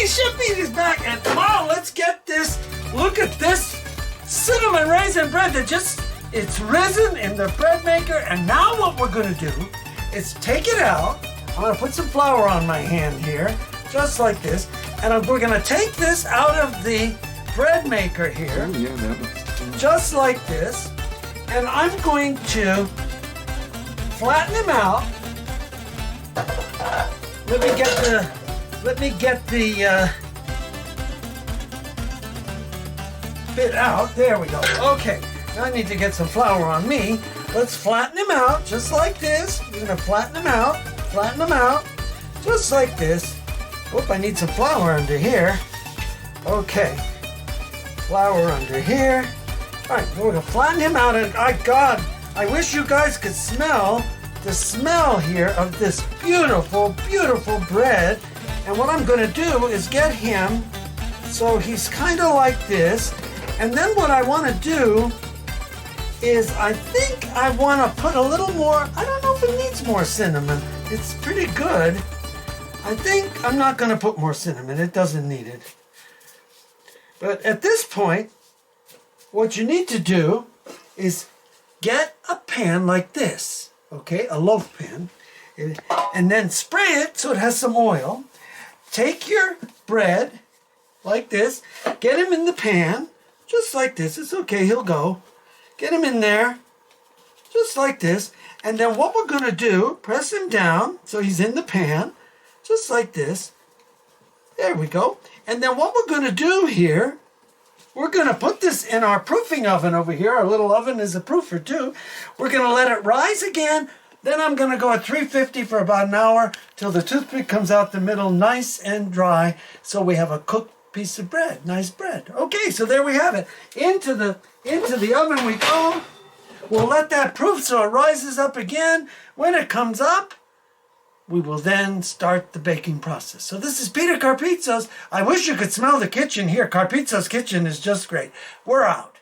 Chef Pete is back, and wow, let's get this. Look at this cinnamon raisin bread that it's risen in the bread maker. And now what we're gonna do is take it out. I'm gonna put some flour on my hand here, just like this. And we're gonna take this out of the bread maker here, Oh, yeah, that looks just like this. And I'm going to flatten him out. Let me get the bit out. There we go. Okay, now I need to get some flour on me. Let's flatten him out just like this. We're gonna flatten him out, just like this. Oop, I need some flour under here. Okay, flour under here. All right, we're gonna flatten him out, and God, I wish you guys could smell the smell here of this beautiful, beautiful bread. And what I'm gonna do is get him so he's kind of like this. And then what I wanna do is I think I wanna put a little more, I don't know if it needs more cinnamon. It's pretty good. I think I'm not gonna put more cinnamon, it doesn't need it. But at this point, what you need to do is get a pan like this, okay, a loaf pan, and then spray it so it has some oil. Take your bread like this, get him in the pan, just like this. It's okay, he'll go. Get him in there, just like this. And then what we're gonna do, press him down so he's in the pan, just like this. There we go. And then what we're gonna do here, we're gonna put this in our proofing oven over here. Our little oven is a proofer too. We're gonna let it rise again. Then I'm gonna go at 350 for about an hour till the toothpick comes out the middle nice and dry. So we have a cooked piece of bread, nice bread. Okay, so there we have it. Into the oven we go. We'll let that proof so it rises up again. When it comes up, we will then start the baking process. So this is Peter Carpizzo's. I wish you could smell the kitchen here. Carpizzo's kitchen is just great. We're out.